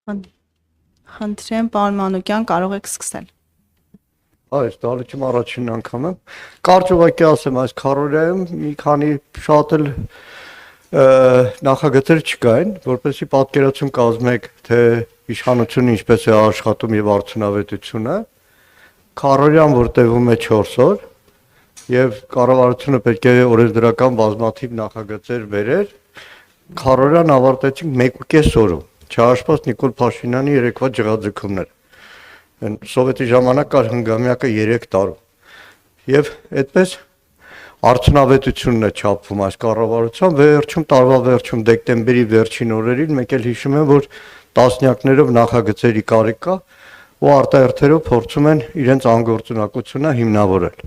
Խնդրեմ, պարոն Մանուկյան, կարող եք սկսել։ Այս դալիճում առաջին անգամ եմ։ Կարճ ուղղակի ասեմ, այս քարորիայում մի քանի շատ էլ նախագծեր չկային, որպեսզի պատկերացում կազմեք, թե իշխանությունը ինչպես է աշխատում եւ արդյունավետությունը։ Քարորիան, որ տևում է 4 օր, եւ կառավարությունը պետք է օրենսդրական բազմաթիվ նախագծեր բերեր։ Քարորիան ավարտեցինք 1.5 օրում։ Չհաշված Նիկոլ Փաշինյանի երեկվա ջղաձգումներ։ Սովետի ժամանակ կար հնգամյակը 3 տարում։ Եվ այդպես արդյունավետությունն է չափվում այս կառավարության տարվա վերջում դեկտեմբերի վերջին օրերին մեկ էլ հիշում եմ, որ տասնյակներով նախագծերի կարիք կա ու արտահերթերով փորձում են իրենց անգործունակությունը հիմնավորել։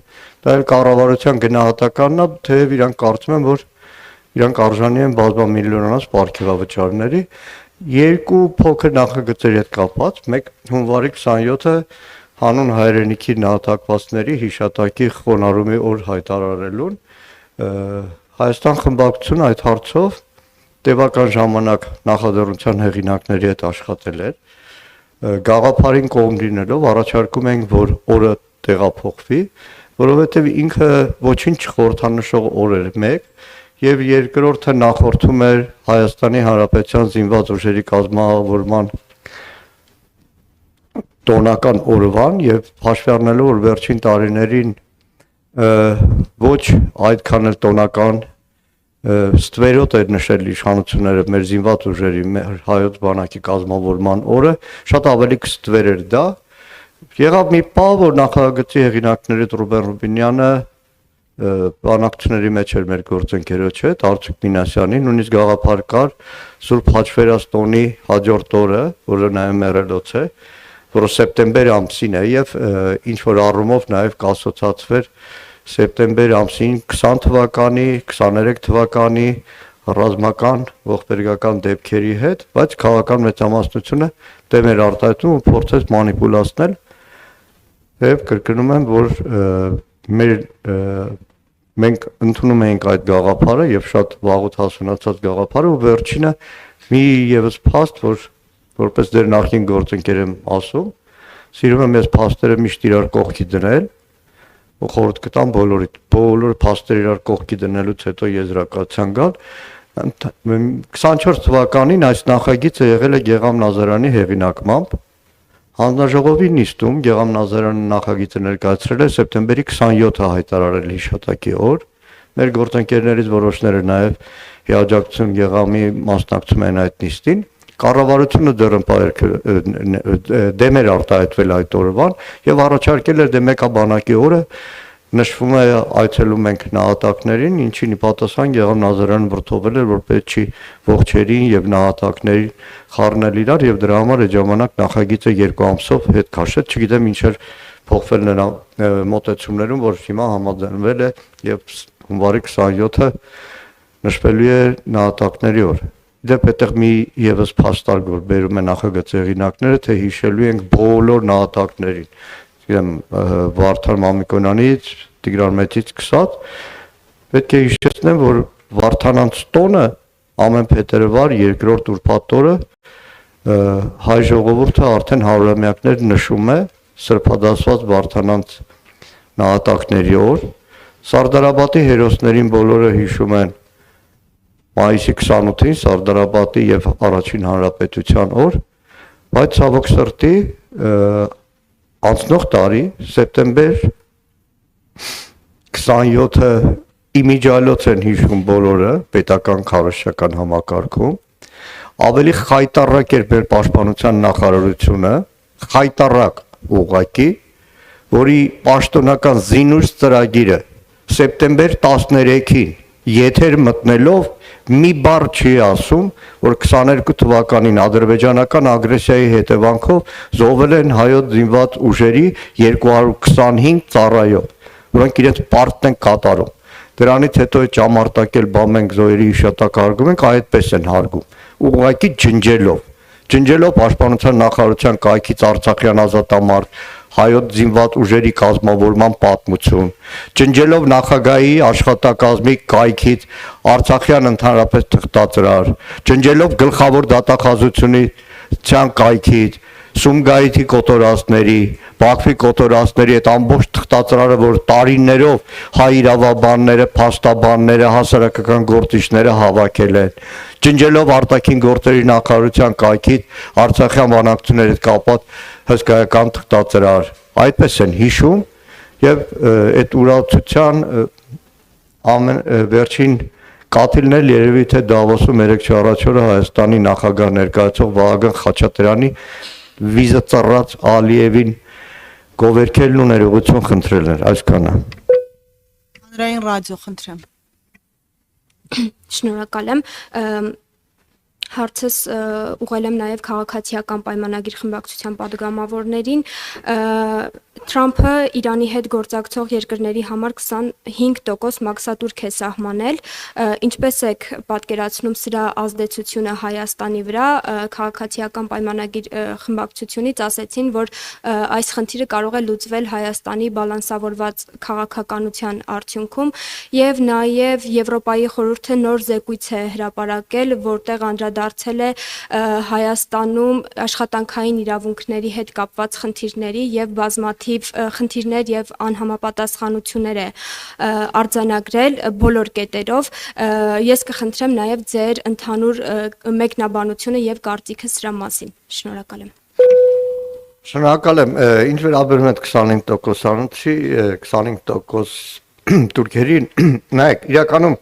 Դա էլ կառավարության գնահատականն է, թեև իրանք կարծում են, որ իրանք արժանի են բազմամիլիոնանոց պարգևավճարների։ Երկու փոքր նախագծերի հետ կապված, մեկ հունվարի 27-ը հանուն հայրենիքի նահատակվածների հիշատակի խոնարհումի օր հայտարարելուն Հայաստան խմբակցությունը այդ հարցով տևական ժամանակ նախաձեռնության հեղինակների հետ աշխատել էր, գաղափարին կողմ լինելով առաջարկում ենք, որ օրը տեղափոխվի, որովհետև ինքը ոչինչ չխորհրդանշող օր էր մեկ, եւ երկրորդը նախորդում էր Հայաստանի Հանրապետության զինված ուժերի կազմավորման տոնական օրվան եւ հաշվի առնելով, որ վերջին տարիներին ոչ այդքան էլ տոնական ստվերոտ էր նշել իշխանությունները մեր զինված ուժերի, մեր հայոց բանակի կազմավորման օրը, շատ ավելի կստվեր էր դա։ Եղավ մի պահ, որ նախագծի հեղինակներից Ռուբեն Ռուբինյանը բանակցությունների մեջ էր մեր գործընկերոջ հետ, Արծուկ Մինասյանի, նույնիսկ գաղափար կար Սուրբ Հաչվերաստոնի հաջորդ օրը, որը նաև մեռելոց է, որը սեպտեմբեր ամսին է եւ ինչ որ առումով նաև կասոցացվեր սեպտեմբեր ամսին 20 թվականի, 23 թվականի ռազմական ողբերգական դեպքերի հետ, բայց քաղաքական մեծամասնությունը դեմ էր արտահայտում ու փորձեց մանիպուլացնել եւ կրկնում եմ, որ մենք ընդունում էինք այդ գաղափարը եւ շատ վաղուց հասունացած գաղափարը ու վերջինը մի եւս փաստ, որպես դեր նախին գործընկեր եմ ասում, սիրում եմ ես փաստերը միշտ իրար կողքի դնել ու խորհուրդ կտամ բոլոր փաստերը իրար կողքի դնելուց հետո եզրակացության գալ 24 թվականին այս նախագիծը եղել է Գեգամ Նազարյանի հեղինակմամբ հանձնաժողովի նիստում Գեգամ Նազարյանը նախագիծը ներկայացրել է սեպտեմբերի 27-ը հայտարարել հիշատակի օր մեր գործընկերներից որոշները նաև հիաջակցություն Գեգամի մասնակցում են այդ նիստին կառավարությունը դեմ էր արտահայտվել այդ օրվան եւ առաջարկել էր դե մեկաբանակի օրը նշվում է այցելում ենք նահատակներին, ինչին ի պատասխան Գեգամ Նազարյանը վրթովել էր, որ պետք չի ողջերին եւ նահատակներին խառնել իրար եւ դրա համար այդ ժամանակ նախագիծը 2 ամսով հետ քաշեց, չգիտեմ ինչ էր փոխվել նրա մոտեցումներում, որ հիմա համաձայնվել է եւ հունվարի 27-ը նշվելու է նահատակների օր։ Դեպ այդտեղ մի եւս փաստարկ որ բերում է նախագծի հեղինակները, թե հիշելու ենք բոլոր նահատակներին։ Վարդան Մամիկոնյանից, Տիգրան Մեծից սկսած, պետք է հիշեցնեմ, որ Վարդանանց տոնը ամեն փետրվար երկրորդ ուրբաթ օրը հայ ժողովուրդը արդեն հարյուրամյակներ նշում է սրբադասված Վարդանանց նահատակների օր։ Սարդարապետի հերոսներին բոլորը հիշում են մայիսի 28-ին Սարդարապետի եւ Առաջին Հանրապետության օր, բայց ցավոք սրտի անցնող տարի սեպտեմբեր 27-ը իմիջիալոց են հիշում բոլորը պետական քարոզչական համակարգում ավելի խայտառակ էր մեր պաշտպանության նախարարությունը խայտառակ ուղղակի որի պաշտոնական զինուժ ծրագիրը սեպտեմբեր 13-ին եթեր մտնելով մի բառ չի ասում, որ 22 թվականին ադրբեջանական ագրեսիայի հետևանքով զոհվել են հայոց զինված ուժերի 225 ծառայող, որոնք իրենց պարտն են կատարում։ Դրանից հետո է ճամարտակել բամենք զոհերի հիշատակ հարգում ենք, այդպես են հարգում։ Ուղղակի ջնջելով պաշտպանության նախարարության կայքից Արցախյան ազատամարտ հայոց զինված ուժերի կազմավորման պատմություն, ջնջելով նախագահի աշխատակազմի կայքից Արցախյան ընդհանրապես թղթածրար, ջնջելով գլխավոր դատախազությունի ցան կայքից, Սումգայիթի կոտորածների, Բաքվի կոտորածների այդ ամբողջ թղթածրարը, որ տարիներով հայ իրավաբանները, փաստաբանները, հասարակական գործիչները հավաքել են, ջնջելով արտաքին գործերի նախարարության կայքից Արցախյան բանակցությունների հետ կապված հսկայական թղթածրար, այդպես են հիշում եւ այդ ուրացության վերջին կաթիլներ երևի թե Դավոսում 3-4 օրը Հայաստանի նախագահ ներկայացող Վահագն Խաչատրյանի վիզա ծառած Ալիևին գովերքելն ու ներողություն խնդրել են, այսքանը։ Հանրային ռադիո խնդրեմ։ Շնորհակալ եմ։ Հարցս ուղղել եմ նաև քաղաքացիական պայմանագիր խմբակցության պատգամավորներին։ Թրամփը Իրանի հետ գործակցող երկրների համար 25% մաքսատուրք է սահմանել։ Ինչպես եք պատկերացնում սրա ազդեցությունը Հայաստանի վրա։ Քաղաքացիական պայմանագիր խմբակցությունից ասեցին, որ այս խնդիրը կարող է լուծվել Հայաստանի բալանսավորված քաղաքականության արդյունքում, եւ նաև Եվրոպայի խորհուրդը նոր զեկույց է հրապարակել, որտեղ անդրադարձել է Հայաստանում աշխատանքային իրավունքների հետ կապված խնդիրների եւ բազմաթիվ խնդիրներ եւ անհամապատասխանություններ է արձանագրել բոլոր կետերով։ Ես կխնդրեմ նաեւ ձեր ընդհանուր մեկնաբանությունը եւ կարծիքը սրա մասին։ Շնորհակալ եմ։ Շնորհակալ եմ, ինչ վերաբերում է 25%-ի, 25% թուրքերին, նայեք, իրականում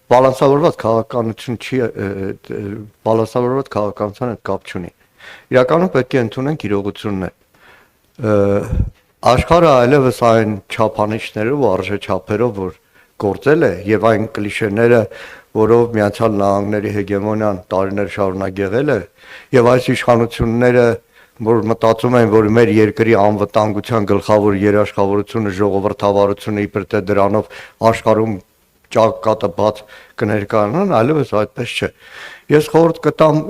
բալանսավորված քաղաքականություն չի, բալանսավորված քաղաքականության հետ կապ չունի։ Իրականում պետք է ընդունենք իրողություններ։ Աշխարհը այլևս այն չափանիշներով ու արժեչափերով, որ գործել է, եւ այն կլիշեները, որով Միացյալ Նահանգների հեգեմոնիան տարիներ շարունակ եղել է, եւ այս իշխանությունները, որ մտածում են, որ մեր երկրի անվտանգության գլխավոր երաշխավորությունը ժողովրդավարությունը իբր թե դրանով աշխարհում ճակատը բաց կներկայանան, այլևս այդպես չէ։ Ես խորհուրդ կտամ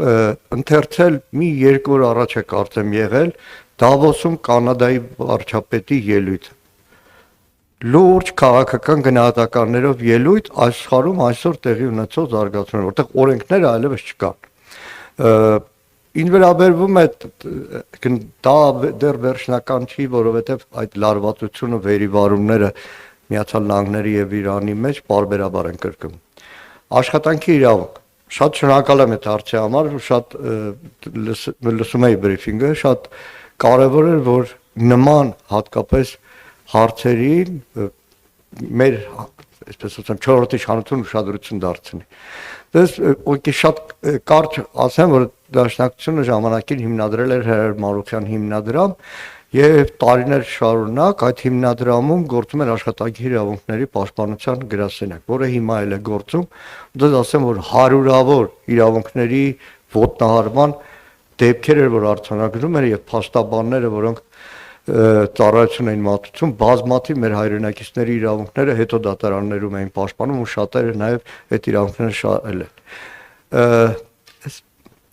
ընթերցել մի 2 օր առաջ է կարծեմ եղել Դավոսում կանադայի վարչապետի ելույթ։ Լուրջ քաղաքական գնահատականներով ելույթ աշխարհում այսօր տեղի ունեցող զարգացումներ, որտեղ օրենքները այլևս չկան։ Ինչ վերաբերվում է դա դեռ վերջնական չի, որովհետև այդ լարվածությունը վերիվարումները Միացյալ Նահանգների եւ Իրանի մեջ բարբերաբար են կրկնում։ Աշխատանքի իրավունք։ Շատ շնորհակալ եմ այդ հարցի համար, շատ լսում էի բրիֆինգը, շատ կարևոր էր, որ նման հատկապես հարցերին մեր, այսպես ասեմ, 4-րդ իշխանությունը ուշադրություն դարձնի։ Դες ուղղակի շատ կարճ ասեմ, որ դաշնակցությունը ժամանակին հիմնադրել էր Հերեր Մարուխյան հիմնադրամ եւ տարիներ շարունակ այդ հիմնադրամում գործում էր աշխատանքի իրավունքների պաշտպանության գրասենյակ, որը հիմա էլ է գործում։ Դες ասեմ, որ հարյուրավոր իրավունքների ոտնահարման դեպքեր էր, որ արձանագրում էր եւ փաստաբանները, որոնք ծառայություն էին մատուցում, բազմաթիվ մեր հայրենակիցների իրավունքները հետո դատարաններում էին պաշտպանում ու շատերը նաեւ այդ իրավունքները շահել են։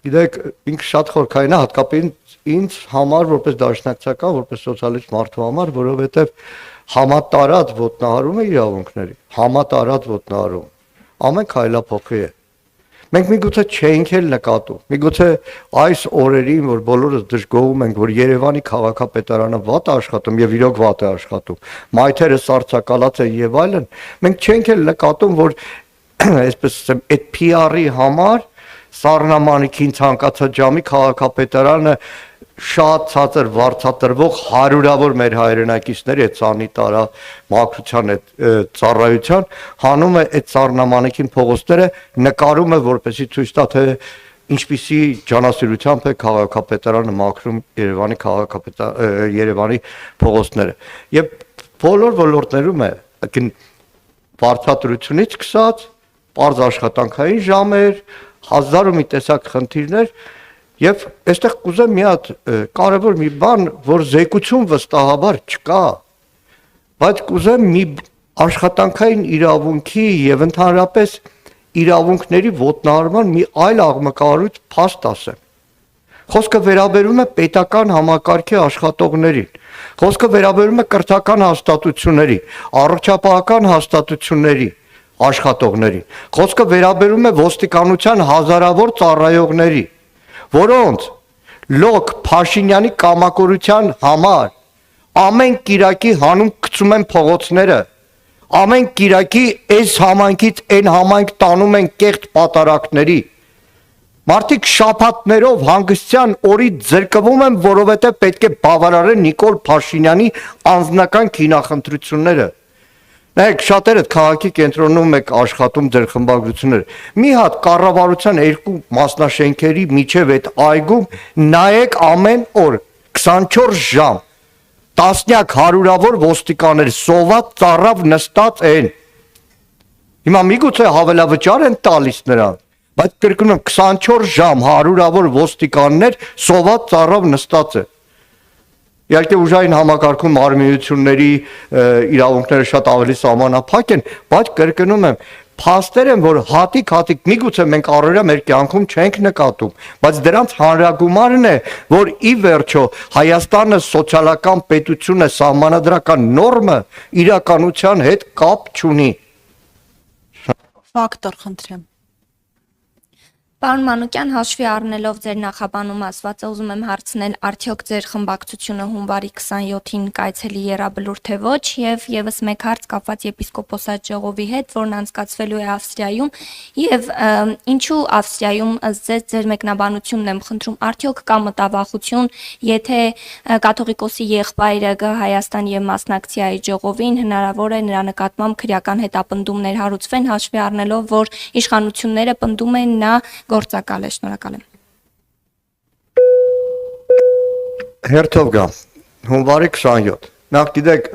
Գիտեք, ինքը շատ խորքային է, հատկապես ինձ համար, որպես դաշնակցական, որպես սոցիալիստ մարդու համար, որովհետև համատարած ոտնահարում է իրավունքների, համատարած ոտնահարում, ամեն քայլափոխի է։ Մենք միգուցե չենք էլ նկատում, միգուցե այս օրերին, որ բոլորս դժգոհում ենք, որ Երևանի քաղաքապետարանը վատ է աշխատում եւ իրոք վատ է աշխատում, մայթերը սառցակալած են եւ այլն, մենք չենք էլ նկատում, որ այսպես ասեմ, այդ PR-ի համար Սառնամանիքին ցանկացած ժամի քաղաքապետարանը շատ ցածր վարձատրվող հարյուրավոր մեր հայրենակիցների այդ սանիտարա մաքրության այդ ծառայության հանում է այդ Սառնամանիքին փողոցները նկարում է որպեսզի ցույց տա թե ինչպիսի ջանասիրությամբ է քաղաքապետարանը մաքրում Երևանի փողոցները եւ բոլոր ոլորտներում է վարձատրությունից սկսած պարզ աշխատանքային ժամեր հազար ու մի տեսակ խնդիրներ եւ այստեղ կուզեմ մի հատ կարեւոր մի բան, որ զեկուցում վստահաբար չկա, բայց կուզեմ մի աշխատանքային իրավունքի եւ ընդհանրապես իրավունքների ոտնահարման մի այլ աղմկարույց փաստ ասեմ։ Խոսքը վերաբերում է պետական համակարգի աշխատողներին, խոսքը վերաբերում է կրթական հաստատությունների, առողջապահական հաստատությունների աշխատողներին, խոսքը վերաբերում է ոստիկանության հազարավոր ծառայողների, որոնց լոկ Փաշինյանի կամակորության համար ամեն կիրակի հանուն գցում են փողոցները, ամեն կիրակի այս համայնքից այն համայնք տանում են կեղտ պատարակների, մարդիկ շաբաթներով հանգստյան օրից զրկվում են, որովհետև պետք է բավարարեն Նիկոլ Փաշինյանի անձնական քինախնդրությունները։ Նայեք, շատերդ քաղաքի կենտրոնում եք աշխատում ձեր խմբագրությունները։ Մի հատ կառավարության երկու մասնաշենքերի միջև այդ այգում նայեք ամեն օր 24 ժամ տասնյակ հարյուրավոր ոստիկաններ սոված ծառավ նստած են։ Հիմա միգուցե հավելավճար են տալիս նրան, բայց կրկնում եմ 24 ժամ հարյուրավոր ոստիկաններ սոված ծառավ նստած են։ Իհարկե ուժային համակարգում մարմինությունների իրավունքները շատ ավելի սահմանափակ են, բայց կրկնում եմ, փաստեր են, որ հատիկ միգուցե մենք առօրյա մեր կյանքում չենք նկատում, բայց դրանց հանրագումարն է, որ ի վերջո Հայաստանը սոցիալական պետություն է, սահմանադրական նորմը իրականության հետ կապ չունի։ Ֆակտոր խնդրեմ։ Պարոն Մանուկյան, հաշվի առնելով ձեր նախաբանում ասվածը, ուզում եմ հարցնել, արդյոք ձեր խմբակցությունը հունվարի 27-ին կայցելի եռաբլուր թե ոչ, եւ եւս մեկ հարց կապված եպիսկոպոսատ ժողովի հետ, որն անցկացվելու է Ավստրիայում, եւ ինչու Ավստրիայում ձեր մեկնաբանությունն եմ խնդրում, արդյոք կա մտավախություն, եթե կաթողիկոսի եղբայրը գա Հայաստան եւ մասնակցի այդ ժողովին, հնարավոր է նրա նկատմամբ քրեական հետապնդումներ հարուցվեն, հաշվի առնելով, որ իշխանությունները պնդում են նա գործակալ է, շնորհակալ եմ։ Հերթով գամ, հունվարի 27, նախ գիտեք,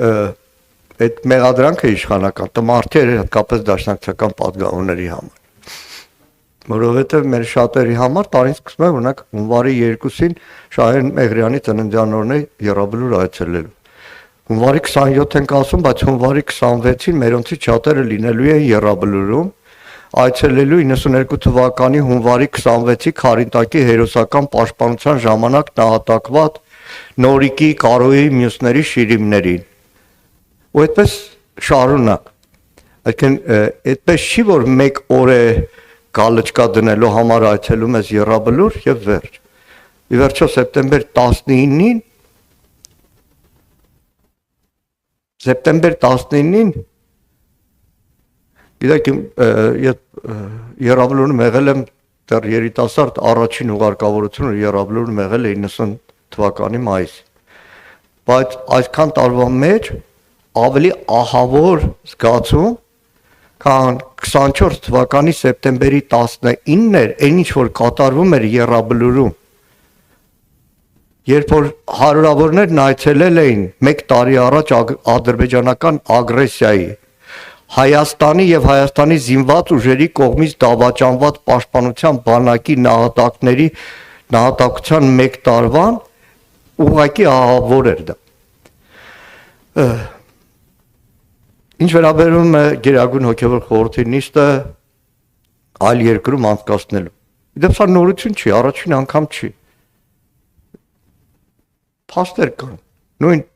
այդ մեղադրանքը իշխանական, տմարդեր է հատկապես դաշնակցական պատգամների համար, որովհետև մեր շատերի համար տարին սկսում է, օրինակ հունվարի 2-ին Շահեն Մեղրյանի ծննդյան օրն է եռաբլուր այցելելու, հունվարի 27 ենք ասում, բայց հունվարի 26-ին մերոնցից շատերը լինելու են եռաբլուրում, այցելելու 92 թվականի հունվարի 26-ի Քարինտակի հերոսական պաշտպանության ժամանակ նահատակված Նորիկի, Կարոյի, մյուսների շիրիմներին։ Ու այդպես շարունակ։ Այսինքն այդպես չի, որ մեկ օր է գալչկա դնելու համար այցելում ես եռաբլուր եւ վերջ։ Ի վերջո սեպտեմբեր 19-ին Գիտեք, եռաբլուրում եղել եմ դեռ երիտասարդ առաջին ուղարկավորությունը եռաբլուրում եղել է 90 թվականի մայիս։ Բայց այսքան տարվա մեջ ավելի ահավոր զգացում, քան 24 թվականի սեպտեմբերի 19-ն էր, այն ինչ որ կատարվում էր եռաբլուրում։ Երբ որ հարյուրավորներն այցելել էին 1 տարի առաջ ադրբեջանական ագրեսիայի Հայաստանի եւ Հայաստանի զինված ուժերի կողմից դավաճանված պաշտպանության բանակի նահատակության 1 տարվան ուղղակի ահավոր էր դա։ Ինչ վերաբերում է Գերագույն հոգևոր խորհրդի նիստը այլ երկրում անցկացնելու։ Իդեպ սա նորություն չի, առաջին անգամ չի։ Փաստեր կան։ Նույն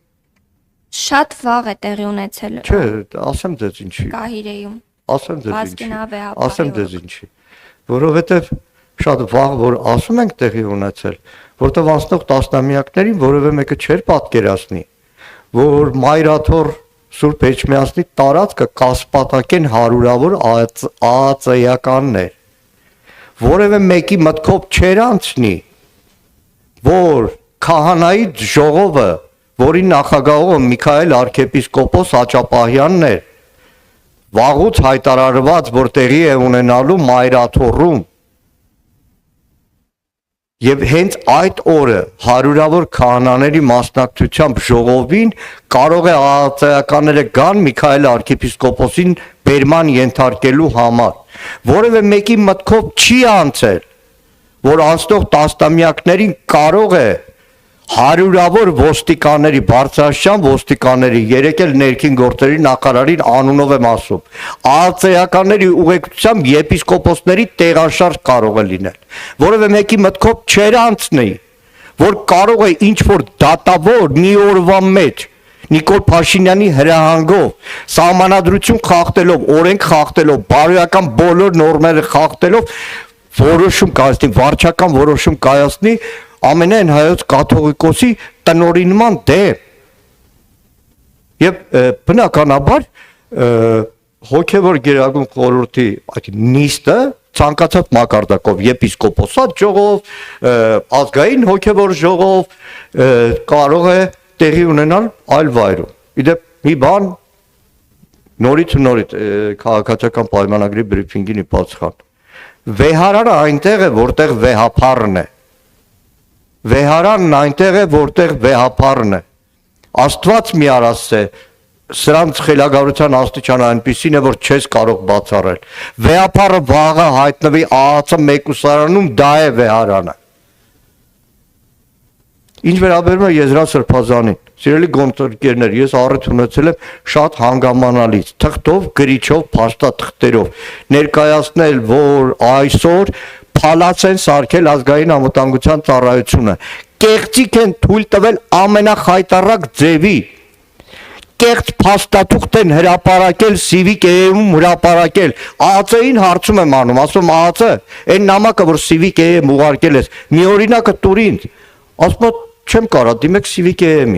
Շատ վաղ է տեղի ունեցել։ Չէ, ասեմ ձեզ ինչի։ Կահիրեում։ Ասեմ ձեզ ինչի։ Որովհետև շատ վաղ որ ասում ենք տեղի ունեցել, որտեղ անցնող տասնամյակներին որևէ մեկը չէր պատկերացնի, որ Մայրաթոր Սուրբ Էջմիածնի տարածքը կասպատակեն հարյուրավոր ԱԱԾ-ականներ։ Որևէ մեկի մտքով չէր անցնի, որ քահանայի ժողովը որի նախագահողը Միքայել arczepiskopos Աճապահյանն էր, վաղուց հայտարարված, որ տեղի է ունենալու Մայրաթոռում, եւ հենց այդ օրը հարյուրավոր քահանաների մասնակցությամբ ժողովին կարող է ԱԱԾ-ականները գան Միքայել arczepiskoposին բերման ենթարկելու համար, որևէ մեկի մտքով չի անցել, որ անցնող տասնամյակներին կարող է հարյուրավոր ոստիկանների, բարձրաստիճան ոստիկանների, երեկել ներքին գործերի նախարարին անունով եմ ասում, ԱԱԾ-ականների ուղեկցությամբ եպիսկոպոսների տեղաշարժ կարող է լինել, որևէ մեկի մտքով չէր անցնի, որ կարող է ինչ-որ դատավոր մի օրվա մեջ Նիկոլ Փաշինյանի հրահանգով, սահմանադրություն խախտելով, օրենք խախտելով, բարոյական բոլոր նորմերը խախտելով որոշում կայացնի, վարչական որոշում կայացնի ամենայն հայոց կաթողիկոսի տնօրինման դեմ։ Եվ բնականաբար հոգևոր գերագույն խորհրդի այդ նիստը ցանկացած մակարդակով եպիսկոպոսատ ժողով, ազգային հոգևոր ժողով կարող է տեղի ունենալ այլ վայրում։ Իդեպ մի բան նորից քաղաքացիական պայմանագրի բրիֆինգին պատասխան։ Վեհարանը այնտեղ է, որտեղ վեհապարն է։ Վեհարանն այնտեղ է, որտեղ վեհապարն է։ Աստված մի արասե սրանց խելագարության աստիճանը այնպիսին է, որ չես կարող բացառել։ Վեհապարը վաղը հայտնվի ԱԱՑ մեկուսարանում, դա է վեհարանը։ Ինչ վերաբերում է Եզրասրբազանին, սիրելի գոնտորկերներ, ես առիթ ունեցել եմ շատ հանգամանալից, թղթով, գրիչով, փաստաթղթերով ներկայացնել, որ այսօր փալաց են սարքել ազգային անվտանգության ծառայությունը, կեղծիք են թույլ տվել ամենախայտառակ ձևի, կեղծ փաստաթուղթ են հրապարակել Civic-ում հրապարակել, ԱԱՑ-ին հարցում եմ անում, ասում ԱԱՑ, այն նամակը, որ Civic-ում ուղարկել ես, մի օրինակը տուր ինձ, ասում եմ չեմ կարա, դիմեք Civic-ին,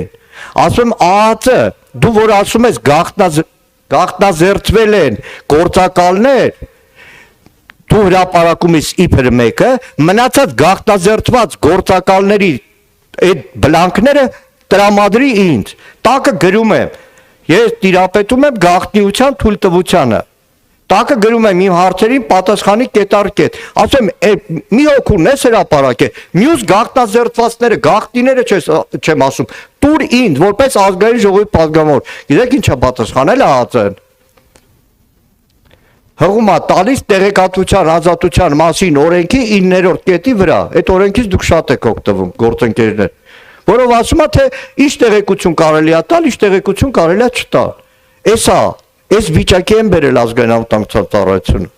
ասում եմ ԱԱՑ, դու որ ասում ես գաղտնազերծվել են գործակալներ, դու հրապարակում ես իբր մեկը, մնացած գաղտնազերծված գործակալների այդ բլանքները տրամադրի ինձ, տակը գրում եմ, ես տիրապետում եմ գաղտնիության թույլտվությանը, տակը գրում եմ իմ հարցերին պատասխանի կետարկետ, ասում եմ մի հոգուն ես հրապարակել, մյուս գաղտնազերծվածները, գաղտնիները չեմ ասում, տուր ինձ, որպես ազգային ժողովի պատգամավոր, գիտեք ինչա պատասխանել ԱԱՑ-ն, հղումա տալիս տեղեկատվության ազատության մասին օրենքի 9-րդ կետի վրա, այդ օրենքից դուք շատ եք օգտվում, գործընկերներ, որով ասում է, թե ինչ տեղեկություն կարելի է տալ, ինչ տեղեկություն կարելի է չտալ, այս վիճակի են բերել ազգային անվտանգության ծառայությունը,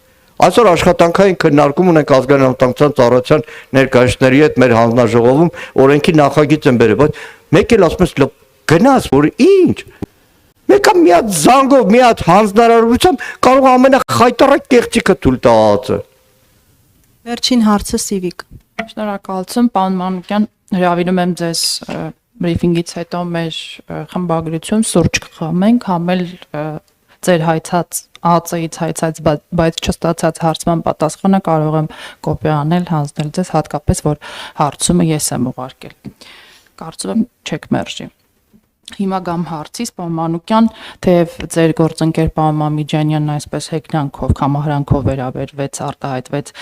այսօր աշխատանքային քննարկում ունենք ազգային անվտանգության ծառայության ներկայացուցիչների հետ մեր հանձնաժողովում օրենքի նախագիծ են բերել, բայց մեկ էլ ասում ես գնաս, որ ինչ Մեկը մի հատ զանգով, մի հատ հանձնարարությամբ կարող ամենախայտառակ կեղծիքը թույլ տա ԱԱՑ-ը։ Վերջին հարցը Civic։ Շնորհակալություն, պարոն Մանուկյան, հրավիրում եմ ձեզ բրիֆինգից հետո մեր խմբագրություն սուրճ կխմենք, համել ձեր հայցած ԱԱՑ-ից հայցած, բայց չստացած հարցման պատասխանը կարող եմ կոպի անել, հանձնել ձեզ, հատկապես որ հարցումը ես եմ ուղարկել։ Կարծում եմ չեք մերժի։ Հիմա գամ հարցից, պարոն Մանուկյան, թեև ձեր գործընկեր պարոն Մամիջանյանն այսպես հեգնանքով, կամահրանքով վերաբերվեց, արտահայտվեց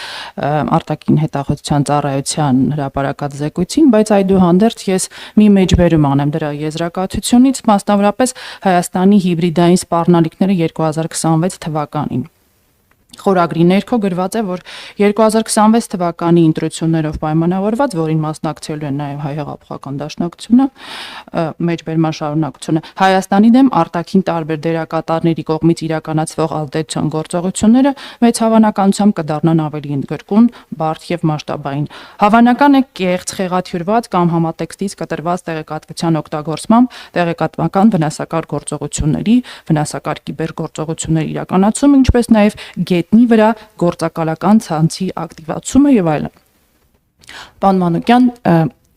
արտաքին հետախուզության ծառայության հրապարակած զեկույցին, բայց այդուհանդերձ ես մի մեջբերում անեմ դրա եզրակացությունից, մասնավորապես Հայաստանի հիբրիդային սպառնալիքները 2026 թվականին։ Խորագրի ներքո գրված է, որ 2026 թվականի ընտրություններով պայմանավորված, որին մասնակցելու են նաև Հայ հեղափոխական դաշնակցությունը, մեջբերման շարունակությունը, Հայաստանի դեմ արտաքին տարբեր դերակատարների կողմից իրականացվող ազդեցության գործողությունները մեծ հավանականությամբ կդառնան ավելի ընդգրկուն, բարդ եւ մասշտաբային։ Հավանական է կեղծ խեղաթյուրված կամ համատեքստից կտրված տեղեկատվության օգտագործմամբ տեղեկատվական վնասակար գործողությունների, վնասակար կիբերգործողությունների իրականացումը, ինչպես նաև գետնի վրա գործակալական ցանցի ակտիվացումը եւ այլն։ Պարոն Մանուկյան,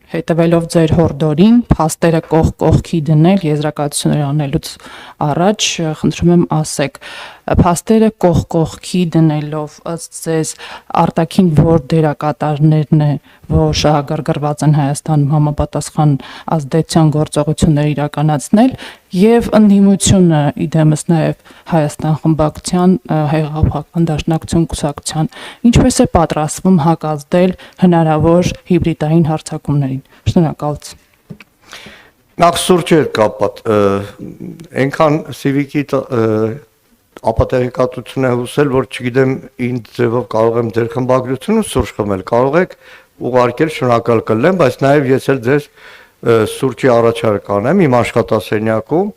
հետևելով ձեր հորդորին, փաստերը կողքի դնել եզրակացություններ անելուց առաջ, խնդրում եմ ասեք, փաստերը կողքի դնելով ըստ ձեզ արտաքին որ դերակատարներն է, որ շահագրգռված են Հայաստանում համապատասխան ազդեցության գործողություններ իրականացնել եւ ընդդիմությունը իդեմս նաեւ Հայաստան խմբակցության հեղափոխական դաշնակցություն կուսակցության ինչպես է պատրաստվում հակազդել հնարավոր հիբրիդային հարձակումներին։ Շնորհակալություն։ Նախ սուրճ էր կապած, այնքան Civic-ի ապատեղեկատվություն է հուսել, որ չգիտեմ ինչ ձևով կարող եմ ձեր խմբագրությունը սուրճ խմել, կարող եք ուղարկել, շնորհակալ կլինեմ, բայց նաև ես էլ ձեզ սուրճի առաջարկ անեմ իմ աշխատասենյակում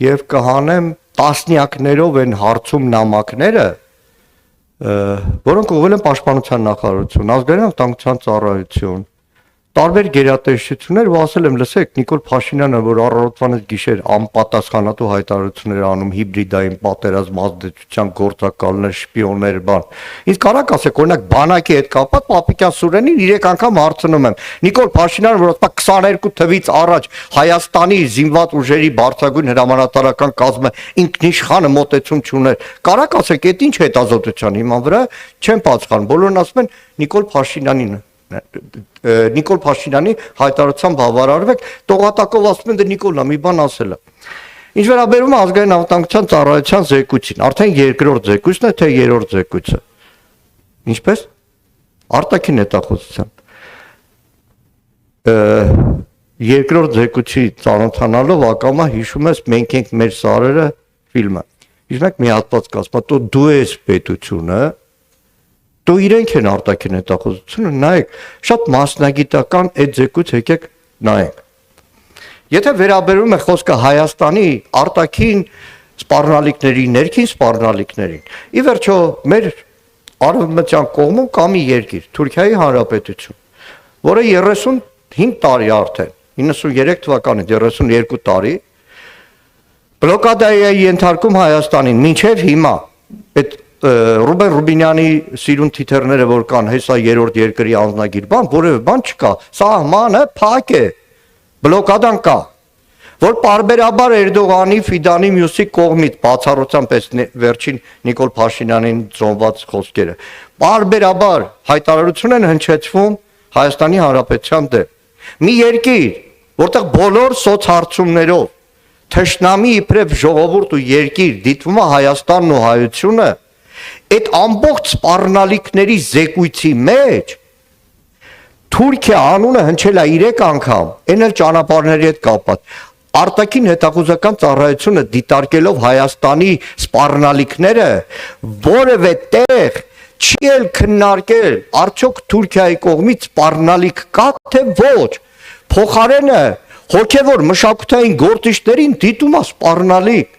եւ կհանեմ տասնյակներով են հարցում նամակները, որոնք ուղղել են պաշտպանության նախարարություն, ազգային անվտանգության ծառայություն, տարբեր գերատեսչություններ ու ասել եմ, լսեք, Նիկոլ Փաշինյանը, որ առավոտվանից գիշեր անպատասխանատու հայտարարություններ անում հիբրիդային պատերազմ, ազդեցության գործակալներ, շպիոններ, բան։ Իսկ կարաք ասեք, օրինակ բանակի հետ կապված Պապիկյան Սուրենին 3 անգամ հարցնում եմ։ Նիկոլ Փաշինյանը, որ ասա 22 թվից առաջ Հայաստանի զինված ուժերի բարձրագույն հրամանատարական կազմը ինքնիշխանը մոտեցում չուներ։ Կարաք ասեք, այդ ինչ հետազոտության հիման վրա չեն պատասխանում։ Բոլորն ասում են Նիկոլ Փաշինյանին Նիկոլ Փաշինյանի հայտարարությամբ բավարարվեք, տողատակով ասում են դե Նիկոլն մի բան ասել է։ Ինչ վերաբերում է ազգային անվտանգության ծառայության զեկույցին, արդեն երկրորդ զեկույցն է, թե երրորդ զեկույցը։ Ինչպես։ Արտաքին հետախուզության։ Երկրորդ զեկույցի ծանոթանալով ակամա հիշում ես մենք ենք մեր սարերը ֆիլմը։ Իսկ մեկ մի հատված կասում, դու ես պետությունը Դու իրենք են արտաքին հետախուզությունը, նայեք, շատ մասնագիտական այդ զեկույց եկեք նայենք։ Եթե վերաբերում է խոսքը Հայաստանի արտաքին սպառնալիքների, ներքին սպառնալիքներին, ի վերջո մեր արևմտյան կողմում կա մի երկիր, Թուրքիայի Հանրապետություն, որը 35 տարի արդեն, 93 թվականից 32 տարի բլոկադայի է ենթարկում Հայաստանին, մինչև հիմա այդ Ռուբեն Ռուբինյանի սիրուն թիթեռները որ կան, հեսա երրորդ երկրի անձնագիր բան, որևէ բան չկա, սահմանը փակ է, բլոկադան կա, որ պարբերաբար Էրդողանի, Ֆիդանի մյուսի կողմից բացառությամբ էս վերջին Նիկոլ Փաշինյանին ծնված խոսքերը, պարբերաբար հայտարարություն են հնչեցվում Հայաստանի Հանրապետության դեմ, մի երկիր, որտեղ բոլոր սոցհարցումներով թշնամի իբրև ժողովուրդ ու երկիր դիտվում է Հայաստանն ու հայությունը, այդ ամբողջ սպառնալիքների զեկույցի մեջ Թուրքիա անունը հնչել է 3 անգամ, այն էլ ճանապարհների հետ կապված։ Արտաքին հետախուզական ծառայությունը դիտարկելով Հայաստանի սպառնալիքները որևէ տեղ չի էլ քննարկել, արդյոք Թուրքիայի կողմից սպառնալիք կա թե ոչ։ Փոխարենը հոգևոր մշակութային գործիչներին դիտում է սպառնալիք։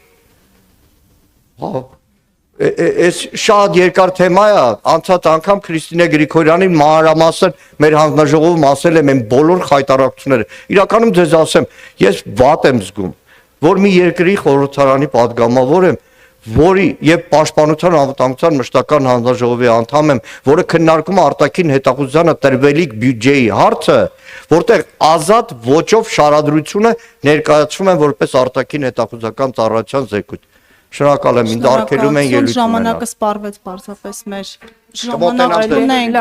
Այս շատ երկար թեմա է, անցած անգամ Քրիստինե Գրիգորյանին մանրամասն մեր հանձնաժողովում ասել եմ այն բոլոր խայտարակությունները։ Իրականում ձեզ ասեմ, ես վատ եմ զգում, որ մի երկրի խորհրդարանի падգամավոր եմ, որի եւ Պաշտպանության անվտանգության մշտական հանձնաժողովի անդամ եմ, որը քննարկում է արտաքին հետախուզությանը տրվելիք բյուջեի հարցը, որտեղ ազատ ոճով շարադրությունը ներկայացվում են որպես արտաքին հետախուզական ծառայության զեկույց։ Շնորհակալ եմ, ինձ արգելում են ելույթ ունենալ։ Ժամանակը սպառվեց պարզապես մեր ժամանակը ունենք։